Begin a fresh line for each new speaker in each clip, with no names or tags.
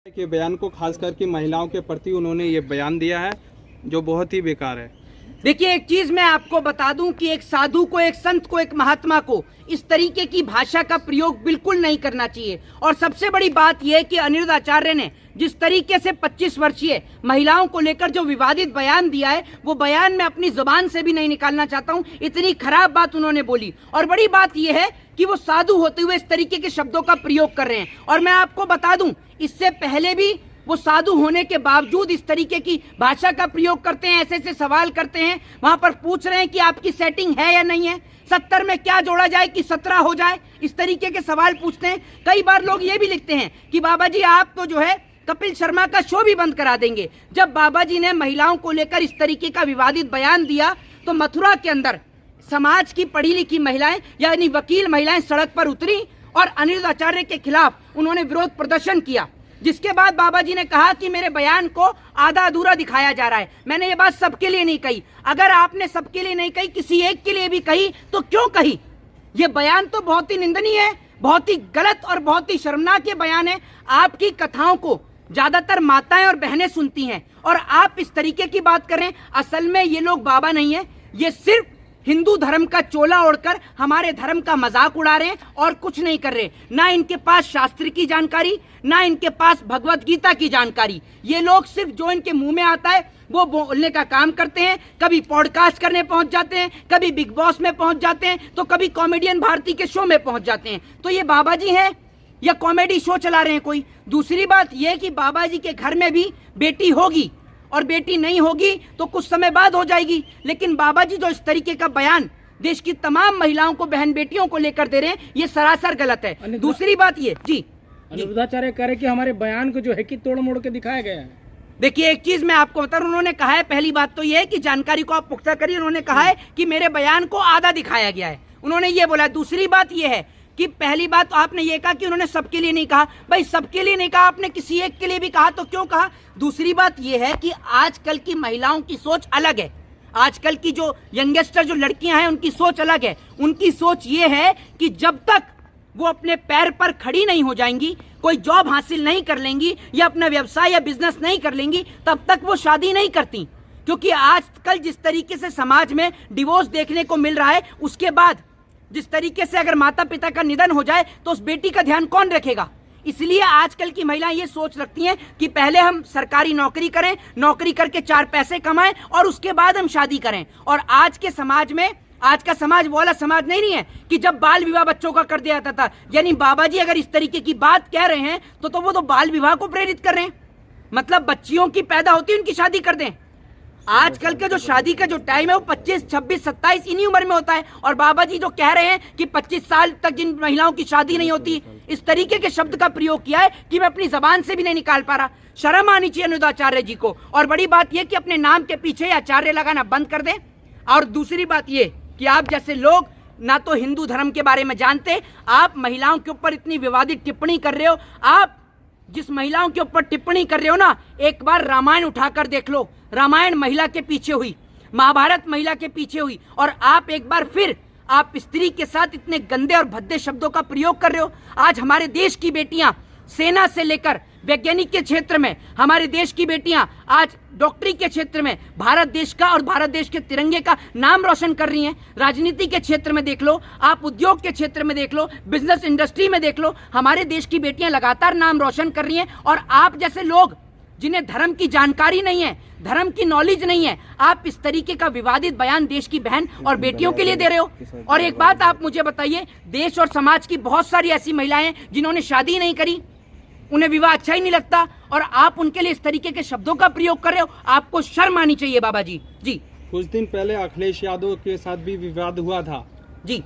के बयान को खास करके महिलाओं के प्रति उन्होंने ये बयान दिया है जो बहुत ही बेकार है।
देखिए, एक चीज मैं आपको बता दूं कि एक साधु को, एक संत को, एक महात्मा को इस तरीके की भाषा का प्रयोग बिल्कुल नहीं करना चाहिए। और सबसे बड़ी बात यह कि अनिरुद्ध आचार्य ने जिस तरीके से 25 वर्षीय महिलाओं को लेकर जो विवादित बयान दिया है, वो बयान मैं अपनी जुबान से भी नहीं निकालना चाहता हूं। इतनी खराब बात उन्होंने बोली। और बड़ी बात यह है कि वो साधु होते हुए इस तरीके के शब्दों का प्रयोग कर रहे हैं। और मैं आपको बता दूं, इससे पहले भी वो साधु होने के बावजूद इस तरीके की भाषा का प्रयोग करते हैं, ऐसे ऐसे सवाल करते हैं। वहां पर पूछ रहे हैं कि आपकी सेटिंग है या नहीं है, 70 में क्या जोड़ा जाए कि 17 हो जाए, इस तरीके के सवाल पूछते हैं। कई बार लोग ये भी लिखते हैं कि बाबा जी आप तो जो है कपिल शर्मा का शो भी बंद करा देंगे। जब बाबा जी ने महिलाओं को लेकर इस तरीके का विवादित बयान दिया तो मथुरा के अंदर समाज की पढ़ी लिखी महिलाएं यानी वकील महिलाएं सड़क पर उतरी और अनिरुद्ध आचार्य के खिलाफ उन्होंने विरोध प्रदर्शन किया। जिसके बाद बाबा जी ने कहा कि मेरे बयान को आधा अधूरा दिखाया जा रहा है। मैंने ये बात सबके लिए नहीं कही। अगर आपने सबके लिए नहीं कही, किसी एक के लिए भी कही तो क्यों कही? ये बयान तो बहुत ही निंदनीय है, बहुत ही गलत और बहुत ही शर्मनाक ये बयान है। आपकी कथाओं को ज्यादातर माताएं और बहनें सुनती हैं और आप इस तरीके की बात कर रहे हैं। असल में ये लोग बाबा नहीं है, ये सिर्फ हिंदू धर्म का चोला ओढ़कर हमारे धर्म का मजाक उड़ा रहे हैं और कुछ नहीं कर रहे। ना इनके पास शास्त्र की जानकारी, ना इनके पास भगवत गीता की जानकारी। ये लोग सिर्फ जो इनके मुंह में आता है वो बोलने का काम करते हैं। कभी पॉडकास्ट करने पहुंच जाते हैं, कभी बिग बॉस में पहुंच जाते हैं, तो कभी कॉमेडियन भारती के शो में पहुंच जाते हैं। तो ये बाबा जी हैं या कॉमेडी शो चला रहे हैं कोई? दूसरी बात यह कि बाबा जी के घर में भी बेटी होगी और बेटी नहीं होगी तो कुछ समय बाद हो जाएगी। लेकिन बाबा जी जो इस तरीके का बयान देश की तमाम महिलाओं को, बहन बेटियों को लेकर दे रहे हैं, ये सरासर गलत है। दूसरी बात ये जी
अनिरुद्धाचार्य कह रहे कि हमारे बयान को जो है कि तोड़ मोड़ के दिखाया गया है।
देखिए, एक चीज मैं आपको बता रहा हूं, उन्होंने कहा है, पहली बात तो ये है कि जानकारी को आप पुख्ता करिए। उन्होंने कहा है कि मेरे बयान को आधा दिखाया गया है, उन्होंने ये बोला। दूसरी बात ये है कि पहली बात तो आपने ये कहा कि उन्होंने सबके लिए नहीं कहा। भाई सबके लिए नहीं कहा, आपने किसी एक के लिए भी कहा तो क्यों कहा? दूसरी बात ये है कि आजकल की महिलाओं की सोच अलग है। आजकल की जो यंगस्टर जो लड़कियां हैं उनकी सोच अलग है। उनकी सोच ये है कि जब तक वो अपने पैर पर खड़ी नहीं हो जाएंगी, कोई जॉब हासिल नहीं कर लेंगी या अपना व्यवसाय या बिजनेस नहीं कर लेंगी, तब तक वो शादी नहीं करती। क्योंकि आजकल जिस तरीके से समाज में डिवोर्स देखने को मिल रहा है, उसके बाद जिस तरीके से अगर माता पिता का निधन हो जाए तो उस बेटी का ध्यान कौन रखेगा? इसलिए आजकल की महिलाएं ये सोच रखती हैं कि पहले हम सरकारी नौकरी करें, नौकरी करके 4 पैसे कमाएं और उसके बाद हम शादी करें। और आज के समाज में, आज का समाज वो वाला समाज नहीं है कि जब बाल विवाह बच्चों का कर दिया जाता था। यानी बाबा जी अगर इस तरीके की बात कह रहे हैं तो वो तो बाल विवाह को प्रेरित कर रहे हैं। मतलब बच्चियों की पैदा होती है, उनकी शादी कर दें। आजकल के जो शादी का जो टाइम है वो 25, 26, 27 इन्हीं उम्र में होता है। और बाबा जी जो कह रहे हैं कि 25 साल तक जिन महिलाओं की शादी नहीं होती, इस तरीके के शब्द का प्रयोग किया है कि मैं अपनी जबान से भी नहीं निकाल पा रहा। शर्म आनी चाहिए अनिरुद्ध आचार्य जी को। और बड़ी बात यह कि अपने नाम के पीछे आचार्य लगाना बंद कर दें। और दूसरी बात यह कि आप जैसे लोग ना तो हिंदू धर्म के बारे में जानते, आप महिलाओं के ऊपर इतनी विवादित टिप्पणी कर रहे हो। आप जिस महिलाओं के ऊपर टिप्पणी कर रहे हो ना, एक बार रामायण उठाकर देख लो। रामायण महिला के पीछे हुई, महाभारत महिला के पीछे हुई, और आप एक बार फिर आप स्त्री के साथ इतने गंदे और भद्दे शब्दों का प्रयोग कर रहे हो। आज हमारे देश की बेटियां सेना से लेकर वैज्ञानिक के क्षेत्र में, हमारे देश की बेटियां आज डॉक्टरी के क्षेत्र में भारत देश का और भारत देश के तिरंगे का नाम रोशन कर रही हैं। राजनीति के क्षेत्र में देख लो, आप उद्योग के क्षेत्र में देख लो, बिजनेस इंडस्ट्री में देख लो, हमारे देश की बेटियां लगातार नाम रोशन कर रही हैं। और आप जैसे लोग जिन्हें धर्म की जानकारी नहीं है, धर्म की नॉलेज नहीं है, आप इस तरीके का विवादित बयान देश की बहन और बेटियों के लिए दे रहे हो। और एक बात आप मुझे बताइए, देश और समाज की बहुत सारी ऐसी महिलाएं हैं जिन्होंने शादी नहीं करी, उन्हें विवाह अच्छा ही नहीं लगता, और आप उनके लिए इस तरीके के शब्दों का प्रयोग कर रहे हो। आपको शर्म आनी चाहिए बाबा जी। जी,
कुछ दिन पहले अखिलेश यादव के साथ भी विवाद हुआ था।
जी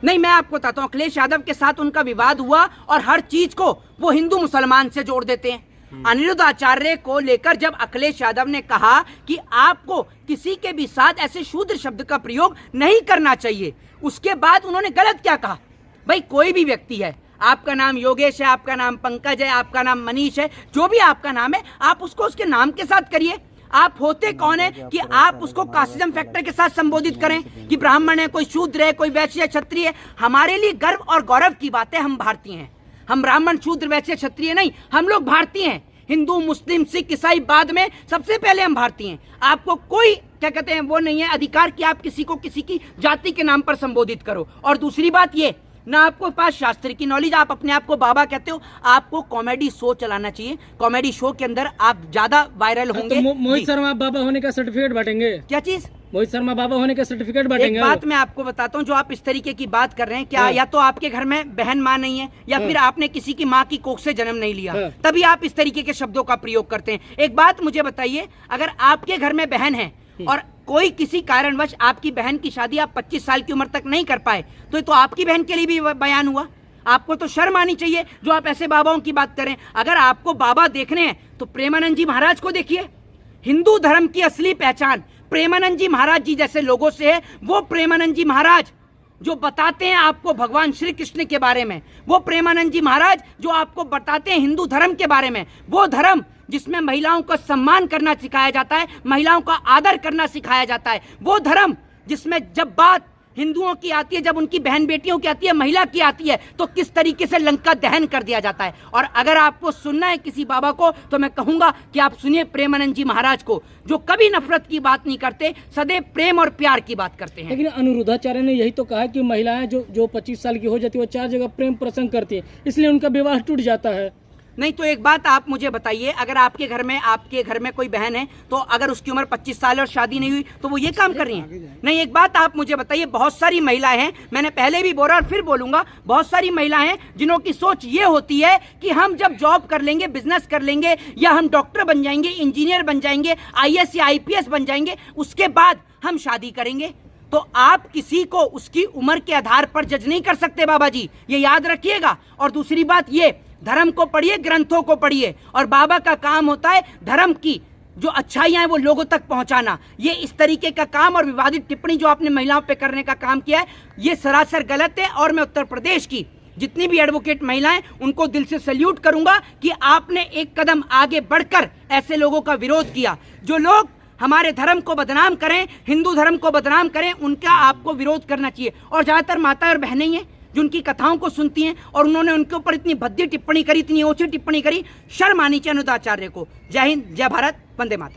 नहीं, मैं आपको बताता हूँ, अखिलेश यादव के साथ उनका विवाद हुआ और हर चीज को वो हिंदू मुसलमान से जोड़ देते हैं। अनिरुद्ध आचार्य को लेकर जब अखिलेश यादव ने कहा कि आपको किसी के भी साथ ऐसे शूद्र शब्द का प्रयोग नहीं करना चाहिए, उसके बाद उन्होंने गलत क्या कहा? भाई कोई भी व्यक्ति है, आपका नाम योगेश है, आपका नाम पंकज है, आपका नाम मनीष है, जो भी आपका नाम है, आप उसको उसके नाम के साथ करिए। आप होते कौन है कि आप उसको कास्टिज्म फैक्टर के साथ संबोधित करें कि ब्राह्मण है, कोई शूद्र है, कोई वैश्य क्षत्रिय है? हमारे लिए गर्व और गौरव की बात है, हम भारतीय हैं। हम ब्राह्मण शूद्र वैश्य क्षत्रिय नहीं, हम लोग भारतीय हैं। हिंदू मुस्लिम सिख ईसाई बाद में, सबसे पहले हम भारतीय हैं। आपको कोई क्या कहते हैं वो नहीं है अधिकार कि आप किसी को किसी की जाति के नाम पर संबोधित करो। और दूसरी बात ये, ना आपको पास शास्त्र की नॉलेज, आप अपने आप को बाबा कहते हो, आपको कॉमेडी शो चलाना चाहिए। कॉमेडी शो के अंदर आप ज्यादा वायरल होंगे।
तो मोहित शर्मा बाबा होने का सर्टिफिकेट बांटेंगे?
क्या चीज?
मोहित शर्मा बाबा होने का सर्टिफिकेट बांटेंगे?
एक बात मैं आपको बताता हूँ, जो आप इस तरीके की बात कर रहे हैं, क्या या तो आपके घर में बहन माँ नहीं है, या फिर आपने किसी की माँ की कोख से जन्म नहीं लिया, तभी आप इस तरीके के शब्दों का प्रयोग करते हैं। एक बात मुझे बताइए, अगर आपके घर में बहन है और कोई किसी कारणवश आपकी बहन की शादी आप 25 साल की उम्र तक नहीं कर पाए, तो आपकी बहन के लिए भी बयान हुआ। आपको तो शर्म आनी चाहिए जो आप ऐसे बाबाओं की बात करें। अगर आपको बाबा देखने हैं तो प्रेमानंद जी महाराज को देखिए। हिंदू धर्म की असली पहचान प्रेमानंद जी महाराज जी जैसे लोगों से है। वो प्रेमानंद जी महाराज जो बताते हैं आपको भगवान श्री कृष्ण के बारे में, वो प्रेमानंद जी महाराज जो आपको बताते हैं हिंदू धर्म के बारे में, वो धर्म जिसमें महिलाओं का सम्मान करना सिखाया जाता है, महिलाओं का आदर करना सिखाया जाता है, वो धर्म जिसमें जब बात हिंदुओं की आती है, जब उनकी बहन बेटियों की आती है, महिला की आती है, तो किस तरीके से लंका दहन कर दिया जाता है। और अगर आपको सुनना है किसी बाबा को, तो मैं कहूंगा कि आप सुनिए प्रेमानंद जी महाराज को, जो कभी नफरत की बात नहीं करते, सदैव प्रेम और प्यार की बात करते हैं।
लेकिन अनिरुद्धाचार्य ने यही तो कहा है कि महिलाएं जो 25 साल की हो जाती है वो 4 जगह प्रेम प्रसंग करती है, इसलिए उनका विवाह टूट जाता है।
नहीं तो एक बात आप मुझे बताइए, अगर आपके घर में कोई बहन है, तो अगर उसकी उम्र 25 साल और शादी नहीं हुई, तो वो ये काम कर रही है? नहीं, एक बात आप मुझे बताइए, बहुत सारी महिलाएं हैं, मैंने पहले भी बोला और फिर बोलूंगा, बहुत सारी महिलाएं हैं जिन्हों की सोच ये होती है कि हम जब जॉब कर लेंगे, बिजनेस कर लेंगे, या हम डॉक्टर बन जाएंगे, इंजीनियर बन जाएंगे, IAS या IPS बन जाएंगे, उसके बाद हम शादी करेंगे। तो आप किसी को उसकी उम्र के आधार पर जज नहीं कर सकते बाबा जी, ये याद रखिएगा। और दूसरी बात ये, धर्म को पढ़िए, ग्रंथों को पढ़िए, और बाबा का काम होता है धर्म की जो अच्छाइयां हैं वो लोगों तक पहुंचाना। ये इस तरीके का काम और विवादित टिप्पणी जो आपने महिलाओं पे करने का काम किया है, ये सरासर गलत है। और मैं उत्तर प्रदेश की जितनी भी एडवोकेट महिलाएं, उनको दिल से सैल्यूट करूंगा कि आपने एक कदम आगे बढ़कर ऐसे लोगों का विरोध किया। जो लोग हमारे धर्म को बदनाम करें, हिंदू धर्म को बदनाम करें, उनका आपको विरोध करना चाहिए। और ज्यादातर माता और बहनें हैं जो उनकी कथाओं को सुनती हैं, और उन्होंने उनके ऊपर इतनी भद्दी टिप्पणी करी, इतनी ओछी टिप्पणी करी, शर्म आनी चाहिए अनुदाचार्य को। जय हिंद, जय भारत, वंदे मातरम।